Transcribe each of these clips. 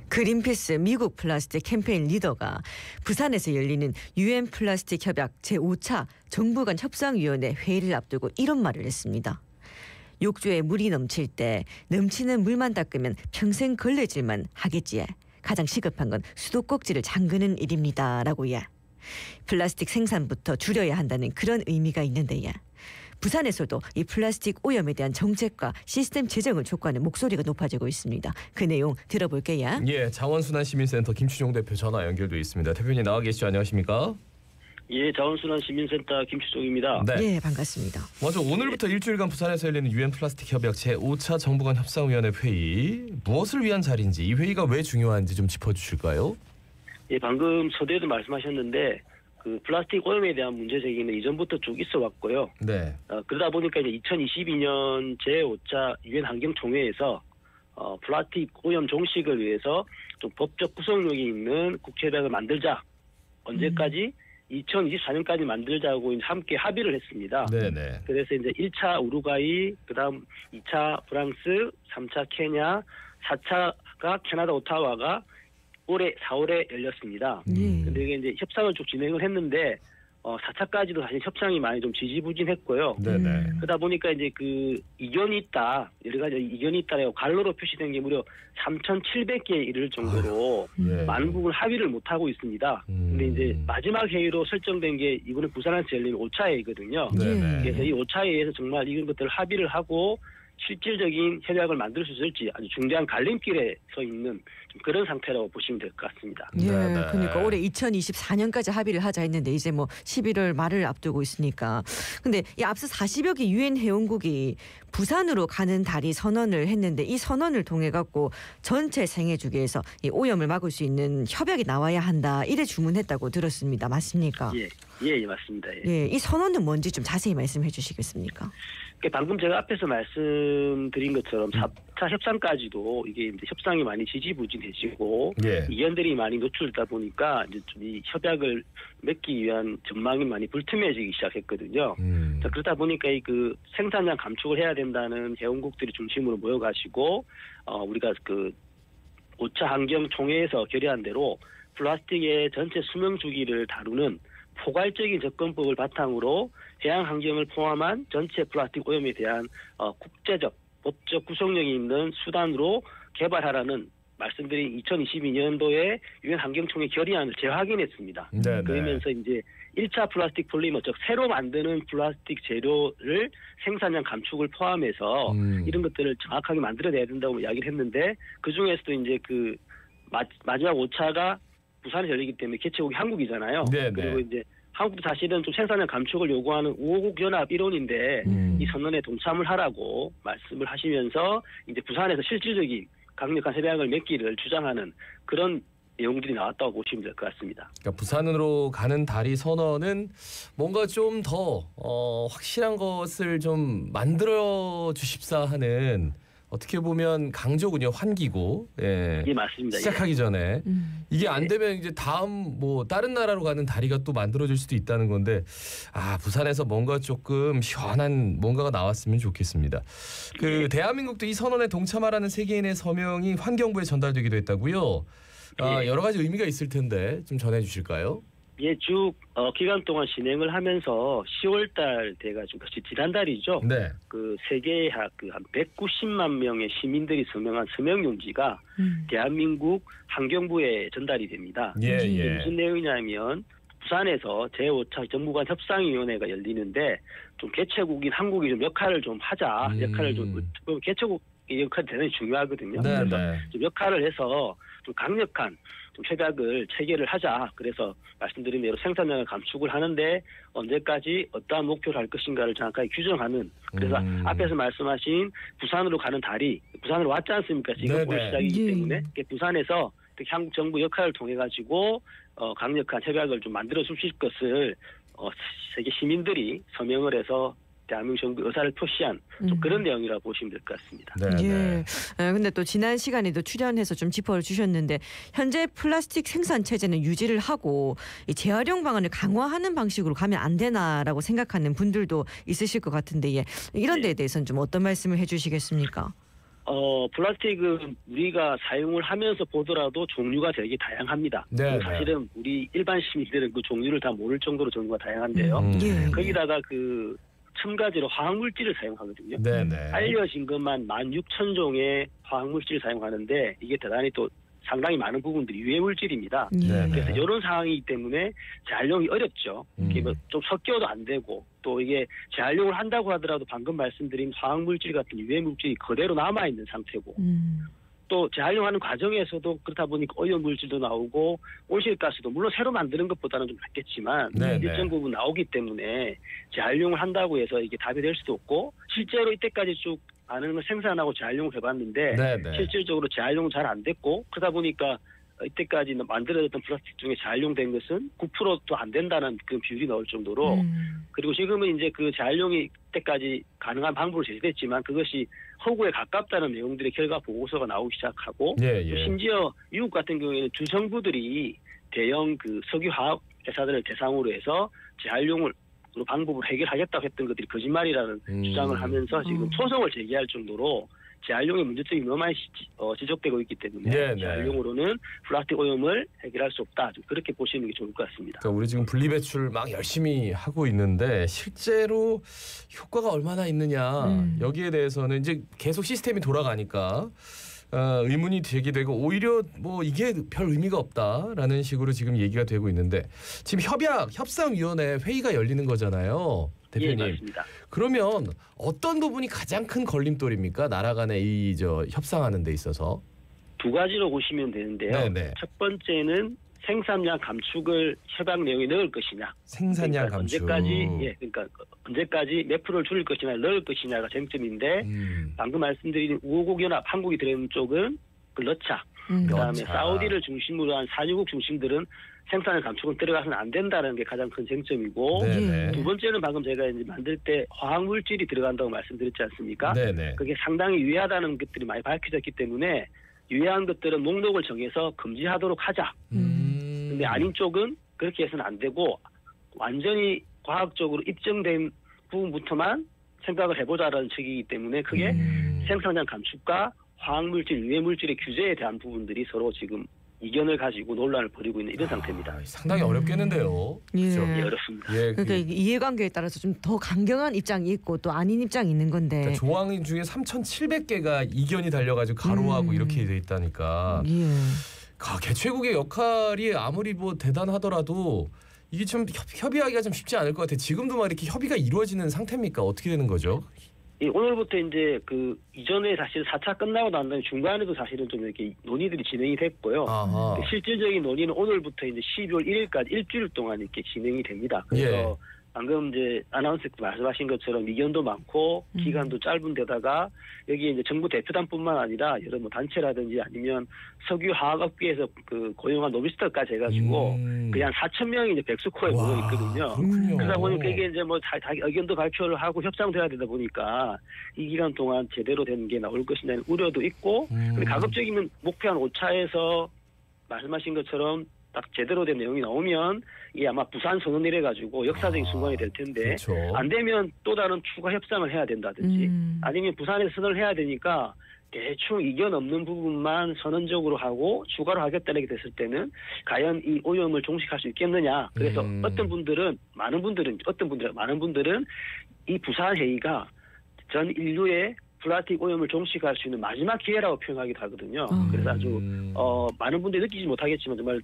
그린피스 미국 플라스틱 캠페인 리더가 부산에서 열리는 UN 플라스틱 협약 제5차 정부 간 협상위원회 회의를 앞두고 이런 말을 했습니다. 욕조에 물이 넘칠 때 넘치는 물만 닦으면 평생 걸레질만 하겠지에 가장 시급한 건 수도꼭지를 잠그는 일입니다. 라고 플라스틱 생산부터 줄여야 한다는 그런 의미가 있는데 부산에서도 이 플라스틱 오염에 대한 정책과 시스템 제정을 촉구하는 목소리가 높아지고 있습니다. 그 내용 들어볼게요. 예, 장원순환시민센터 김추종 대표 전화 연결돼 있습니다. 대표님 나와 계시죠? 안녕하십니까? 예, 장원순환시민센터 김추종입니다. 네, 예, 반갑습니다. 먼저 오늘부터 일주일간 부산에서 열리는 UN 플라스틱 협약 제5차 정부 간 협상위원회 회의, 무엇을 위한 자리인지, 이 회의가 왜 중요한지 좀 짚어주실까요? 예, 방금 서두에도 말씀하셨는데 그 플라스틱 오염에 대한 문제 제기는 이전부터 쭉 있어 왔고요. 네. 그러다 보니까 이제 2022년 제5차 유엔 환경총회에서 플라스틱 오염 종식을 위해서 좀 법적 구속력이 있는 국제협약을 만들자. 언제까지? 2024년까지 만들자고 함께 합의를 했습니다. 네네. 그래서 이제 1차 우루과이, 그다음 2차 프랑스, 3차 케냐, 4차가 캐나다 오타와가 올해 4월에 열렸습니다. 근데 이게 이제 협상을 쭉 진행을 했는데 4차까지도 사실 협상이 많이 좀 지지부진했고요. 네네. 그러다 보니까 이제 그 이견이 있다, 여러 가지 이견이 있다라고 갈로로 표시된 게 무려 3,700개에 이를 정도로 많은 부분 합의를 못 하고 있습니다. 근데 이제 마지막 회의로 설정된 게 이번에 부산에서 열리는 5차 회의거든요. 그래서 이 5차 회의에서 정말 이런 것들을 합의를 하고 실질적인 협약을 만들 수 있을지 아주 중대한 갈림길에 서 있는 좀 그런 상태라고 보시면 될 것 같습니다. 예, 그러니까 올해 2024년까지 합의를 하자 했는데 이제 뭐 11월 말을 앞두고 있으니까. 근데 이 앞서 40여 개 유엔 회원국이 부산으로 가는 달이 선언을 했는데 이 선언을 통해 갖고 전체 생애 주기에서 이 오염을 막을 수 있는 협약이 나와야 한다 이래 주문했다고 들었습니다. 맞습니까? 예, 맞습니다. 예, 이 선언은 뭔지 좀 자세히 말씀해 주시겠습니까? 방금 제가 앞에서 말씀드린 것처럼 4차 협상까지도 이게 이제 협상이 많이 지지부진해지고 이견들이 많이 노출되다 보니까 이제 좀 이 협약을 맺기 위한 전망이 많이 불투명해지기 시작했거든요. 자, 그러다 보니까 이 그 생산량 감축을 해야 된다는 회원국들이 중심으로 모여가지고 우리가 그 5차 환경 총회에서 결의한 대로 플라스틱의 전체 수명 주기를 다루는 포괄적인 접근법을 바탕으로 해양 환경을 포함한 전체 플라스틱 오염에 대한 국제적 법적 구속력이 있는 수단으로 개발하라는 말씀드린 2022년도에 유엔 환경총회 결의안을 재확인했습니다. 그러면서 이제 1차 플라스틱 폴리머, 즉 새로 만드는 플라스틱 재료를 생산량 감축을 포함해서 이런 것들을 정확하게 만들어내야 된다고 이야기를 했는데 그 중에서도 이제 그 마지막 5차가 부산에 열리기 때문에 개최국이 한국이잖아요. 그리고 이제 한국도 사실은 좀 생산량 감축을 요구하는 5개국 연합 일원인데 이 선언에 동참을 하라고 말씀을 하시면서 이제 부산에서 실질적인 강력한 협약을 맺기를 주장하는 그런 내용들이 나왔다고 보시면 될 것 같습니다. 그러니까 부산으로 가는 다리 선언은 뭔가 좀 더 확실한 것을 좀 만들어 주십사 하는 어떻게 보면 강조군요. 환기고. 예, 맞습니다. 시작하기 전에 이게 안 되면 이제 다음 뭐 다른 나라로 가는 다리가 또 만들어질 수도 있다는 건데 부산에서 뭔가 조금 시원한 뭔가가 나왔으면 좋겠습니다. 그 대한민국도 이 선언에 동참하라는 세계인의 서명이 환경부에 전달되기도 했다고요. 여러 가지 의미가 있을 텐데 좀 전해주실까요? 예, 쭉 기간 동안 진행을 하면서 10월달 돼가지고 지난달이죠. 그 세계의 한 190만 명의 시민들이 서명한 서명 용지가 대한민국 환경부에 전달이 됩니다. 이게 무슨 내용이냐면 부산에서 제5차 정부 간 협상위원회가 열리는데 좀 개최국인 한국이 좀 역할을 좀 하자. 역할을 좀 개최국의 역할이 대단히 중요하거든요. 그래서 좀 역할을 해서 좀 강력한 좀 협약을 체결을 하자. 그래서 말씀드린 대로 생산량을 감축을 하는데 언제까지 어떠한 목표를 할 것인가를 정확하게 규정하는. 그래서 앞에서 말씀하신 부산으로 가는 다리, 부산으로 왔지 않습니까? 지금 올 시작이기 때문에 부산에서 특히 한국 정부 역할을 통해 가지고 강력한 협약을 좀 만들어 주실 것을 세계 시민들이 서명을 해서 대한민국 정부 의사를 표시한 좀 그런 내용이라고 보시면 될 것 같습니다. 근데 또 지난 시간에도 출연해서 좀 짚어주셨는데 현재 플라스틱 생산 체제는 유지를 하고 이 재활용 방안을 강화하는 방식으로 가면 안 되나라고 생각하는 분들도 있으실 것 같은데 이런 데에 대해서는 좀 어떤 말씀을 해주시겠습니까? 플라스틱은 우리가 사용을 하면서 보더라도 종류가 되게 다양합니다. 네, 사실은 우리 일반 시민들은 그 종류를 다 모를 정도로 종류가 다양한데요. 거기다가 그 첨가제로 화학물질을 사용하거든요. 네네. 알려진 것만 16,000종의 화학물질을 사용하는데 이게 대단히 또 상당히 많은 부분들이 유해물질입니다. 그래서 이런 상황이기 때문에 재활용이 어렵죠. 이게 뭐 좀 섞여도 안 되고 또 이게 재활용을 한다고 하더라도 방금 말씀드린 화학물질 같은 유해물질이 그대로 남아있는 상태고 또 재활용하는 과정에서도 그렇다 보니까 오염물질도 나오고 온실가스도 물론 새로 만드는 것보다는 좀 낫겠지만 일정 부분 나오기 때문에 재활용을 한다고 해서 이게 답이 될 수도 없고 실제로 이때까지 쭉 많은 걸 생산하고 재활용을 해봤는데 실질적으로 재활용은 잘 안 됐고 그러다 보니까 이때까지 만들어졌던 플라스틱 중에 재활용된 것은 9%도 안 된다는 그 비율이 나올 정도로 그리고 지금은 이제 그 재활용이 이때까지 가능한 방법으로 제시됐지만 그것이 허구에 가깝다는 내용들의 결과 보고서가 나오기 시작하고 심지어 미국 같은 경우에는 주 정부들이 대형 그 석유화학 회사들을 대상으로 해서 재활용을 방법으로 해결하겠다고 했던 것들이 거짓말이라는 주장을 하면서 지금 소송을 제기할 정도로 재활용의 문제점이 너무 많이 지적되고 있기 때문에 재활용으로는 플라스틱 오염을 해결할 수 없다. 좀 그렇게 보시는 게 좋을 것 같습니다. 그러니까 우리 지금 분리배출 막 열심히 하고 있는데 실제로 효과가 얼마나 있느냐 여기에 대해서는 이제 계속 시스템이 돌아가니까 의문이 제기되고 오히려 뭐 이게 별 의미가 없다라는 식으로 지금 얘기가 되고 있는데 지금 협상위원회 회의가 열리는 거잖아요. 대표님. 예, 맞습니다. 그러면 어떤 부분이 가장 큰 걸림돌입니까? 나라 간에 이 협상하는 데 있어서. 두 가지로 보시면 되는데요. 첫 번째는 생산량 감축을 협약 내용에 넣을 것이냐. 생산량 그러니까 감축. 언제까지 몇 프로를 줄일 것이냐 넣을 것이냐가 쟁점인데 방금 말씀드린 우호국 연합 한국이 들어있는 쪽은 그 넣자. 그다음에 사우디를 중심으로 한 산유국 중심들은 생산량 감축은 들어가서는 안 된다는 게 가장 큰 쟁점이고 두 번째는 방금 제가 이제 만들 때 화학물질이 들어간다고 말씀드렸지 않습니까? 그게 상당히 유해하다는 것들이 많이 밝혀졌기 때문에 유해한 것들은 목록을 정해서 금지하도록 하자. 근데 아닌 쪽은 그렇게 해서는 안 되고 완전히 과학적으로 입증된 부분부터만 생각을 해보자라는 측이기 때문에 그게 생산량 감축과 화학물질, 유해물질의 규제에 대한 부분들이 서로 지금 이견을 가지고 논란을 벌이고 있는 이런 상태입니다. 상당히 어렵겠는데요. 그렇죠? 예, 어렵습니다. 그러니까 이해관계에 따라서 좀 더 강경한 입장이 있고 또 아닌 입장이 있는 건데. 그러니까 조항 중에 3,700개가 이견이 달려가지고 가로하고 이렇게 돼 있다니까. 개최국의 역할이 아무리 뭐 대단하더라도 이게 좀 협의하기가 좀 쉽지 않을 것 같아요. 지금도 막 이렇게 협의가 이루어지는 상태입니까? 어떻게 되는 거죠? 예, 오늘부터 이제 그 이전에 사실 4차 끝나고 난 다음에 중간에도 사실은 좀 이렇게 논의들이 진행이 됐고요. 실질적인 논의는 오늘부터 이제 12월 1일까지 일주일 동안 이렇게 진행이 됩니다. 그래서 방금 이제 아나운서 말씀하신 것처럼 이견도 많고 기간도 짧은 데다가 여기 이제 정부 대표단뿐만 아니라 여러 뭐 단체라든지 아니면 석유화학업계에서 그 고용한 노비스트까지 해가지고 그냥 4,000명이 이제 백수코에 모여 있거든요. 그러다 보니까 이게 이제 뭐 자기 의견도 발표를 하고 협상도 해야 되다 보니까 이 기간 동안 제대로 된 게 나올 것이라는 우려도 있고 근데 가급적이면 목표한 5차에서 말씀하신 것처럼 딱 제대로 된 내용이 나오면 이게 아마 부산 선언이래 가지고 역사적인 순간이 될 텐데 안 되면 또 다른 추가 협상을 해야 된다든지 아니면 부산에서 선언을 해야 되니까 대충 이견 없는 부분만 선언적으로 하고 추가로 하겠다는 게 됐을 때는 과연 이 오염을 종식할 수 있겠느냐. 그래서 많은 분들은 이 부산 회의가 전 인류의 플라스틱 오염을 종식할 수 있는 마지막 기회라고 표현하기도 하거든요. 그래서 아주 많은 분들이 느끼지 못하겠지만 정말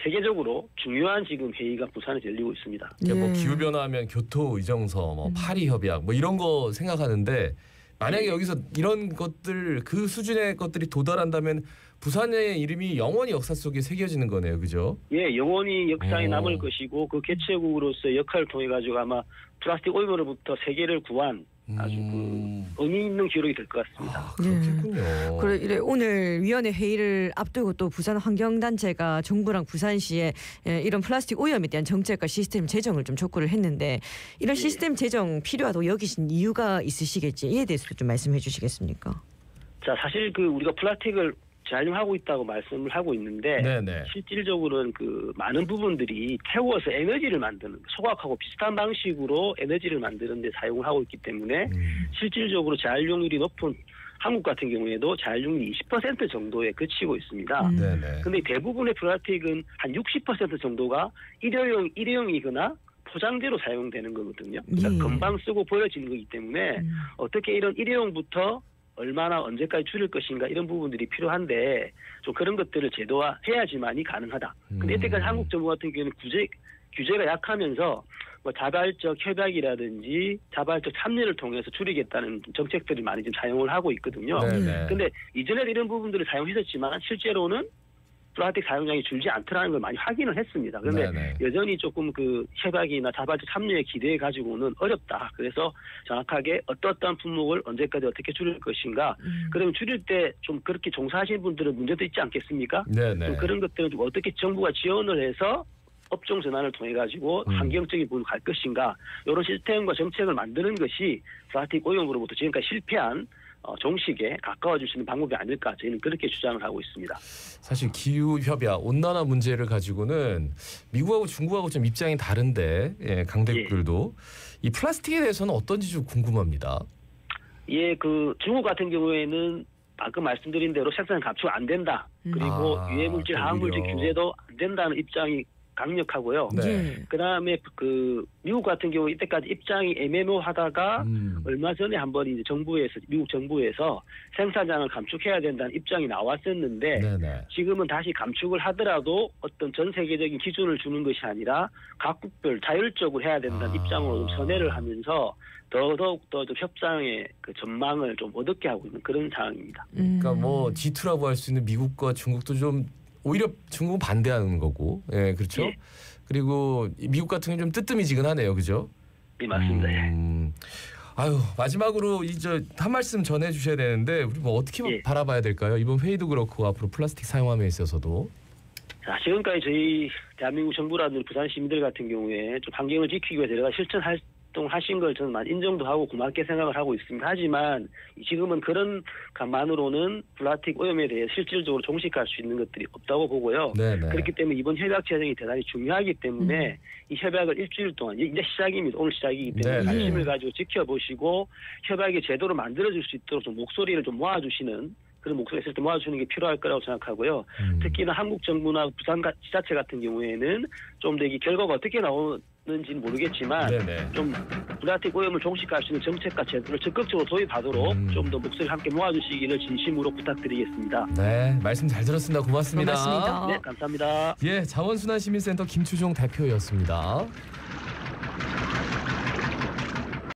세계적으로 중요한 지금 회의가 부산에서 열리고 있습니다. 뭐 기후 변화하면 교토 의정서, 뭐 파리 협약, 뭐 이런 거 생각하는데 만약에 여기서 이런 것들 그 수준의 것들이 도달한다면 부산의 이름이 영원히 역사 속에 새겨지는 거네요, 그죠? 예, 영원히 역사에 남을 것이고 그 개최국으로서의 역할을 통해 가지고 아마 플라스틱 오염으로부터 세계를 구한 아주 그 의미 있는 기록이 될 것 같습니다. 그렇겠군요. 그래 오늘 위원회 회의를 앞두고 또 부산 환경단체가 정부랑 부산시에 이런 플라스틱 오염에 대한 정책과 시스템 제정을 좀 촉구를 했는데 이런 시스템 제정 필요하다고 여기신 이유가 있으시겠지? 이에 대해서도 좀 말씀해 주시겠습니까? 자, 사실 그 우리가 플라스틱을 재활용하고 있다고 말씀을 하고 있는데 실질적으로는 그 많은 부분들이 태워서 에너지를 만드는 소각하고 비슷한 방식으로 에너지를 만드는 데 사용을 하고 있기 때문에 실질적으로 재활용률이 높은 한국 같은 경우에도 자율융리 20% 정도에 그치고 있습니다. 네네. 근데 대부분의 플라스틱은 한 60% 정도가 일회용이거나 포장재로 사용되는 거거든요. 그러니까 금방 쓰고 버려지는 거기 때문에 어떻게 이런 일회용부터 얼마나 언제까지 줄일 것인가 이런 부분들이 필요한데 좀 그런 것들을 제도화해야지만이 가능하다. 근데 이때까지 한국 정부 같은 경우는 규제가 약하면서 뭐 자발적 협약이라든지 자발적 참여를 통해서 줄이겠다는 정책들을 많이 좀 사용을 하고 있거든요. 근데 이전에도 이런 부분들을 사용했었지만 실제로는 플라스틱 사용량이 줄지 않더라는 걸 많이 확인을 했습니다. 그런데 여전히 조금 그 협약이나 자발적 참여에 기대해 가지고는 어렵다. 그래서 정확하게 어떠한 품목을 언제까지 어떻게 줄일 것인가. 그러면 줄일 때 좀 그렇게 종사하시는 분들은 문제도 있지 않겠습니까? 좀 그런 것들은 좀 어떻게 정부가 지원을 해서 업종 전환을 통해 가지고 환경적인 부분을 갈 것인가. 이런 시스템과 정책을 만드는 것이 플라스틱 오염으로부터 지금까지 실패한 종식에 가까워질 수 있는 방법이 아닐까 저희는 그렇게 주장을 하고 있습니다. 사실 기후협약, 온난화 문제를 가지고는 미국하고 중국하고 좀 입장이 다른데 강대국들도 이 플라스틱에 대해서는 어떤지 좀 궁금합니다. 예, 그 중국 같은 경우에는 아까 말씀드린 대로 생산 감축 안 된다. 그리고 유해물질, 화학물질 규제도 안 된다는 입장이 강력하고요. 그다음에 그 미국 같은 경우 이때까지 입장이 애매모하다가 얼마 전에 한번 이제 미국 정부에서 생산량을 감축해야 된다는 입장이 나왔었는데 지금은 다시 감축을 하더라도 어떤 전 세계적인 기준을 주는 것이 아니라 각국별 자율적으로 해야 된다는 입장으로 좀 선회를 하면서 더더욱더 좀 협상의 그 전망을 좀 어둡게 하고 있는 그런 상황입니다. 그러니까 뭐 G2라고 할 수 있는 미국과 중국도 좀 오히려 중국은 반대하는 거고, 그렇죠. 그리고 미국 같은 경우는 좀 뜨뜻미지근하네요, 그죠? 네, 맞습니다. 아유, 마지막으로 이제 한 말씀 전해주셔야 되는데 우리 뭐 어떻게 바라봐야 될까요? 이번 회의도 그렇고 앞으로 플라스틱 사용함에 있어서도. 자, 지금까지 저희 대한민국 정부라든지 부산 시민들 같은 경우에 좀 환경을 지키기 위해 내가 실천하신 걸 저는 많이 인정도 하고 고맙게 생각을 하고 있습니다. 하지만 지금은 그런 것만으로는 플라스틱 오염에 대해 실질적으로 종식할 수 있는 것들이 없다고 보고요. 그렇기 때문에 이번 협약 제정이 대단히 중요하기 때문에 이 협약을 일주일 동안 이제 시작입니다. 오늘 시작이기 때문에 관심을 가지고 지켜보시고 협약이 제도로 만들어질 수 있도록 좀 목소리를 좀 모아주시는 그런 목소리가 있을 때 모아주는 게 필요할 거라고 생각하고요. 특히나 한국 정부나 부산 지자체 같은 경우에는 좀 더 이 결과가 어떻게 나오는지는 모르겠지만 좀 플라스틱 오염을 종식할 수 있는 정책과 제도를 적극적으로 도입하도록 좀 더 목소리를 함께 모아주시기를 진심으로 부탁드리겠습니다. 네, 말씀 잘 들었습니다. 고맙습니다. 고맙습니다. 네, 감사합니다. 예, 자원순환시민센터 김추종 대표였습니다.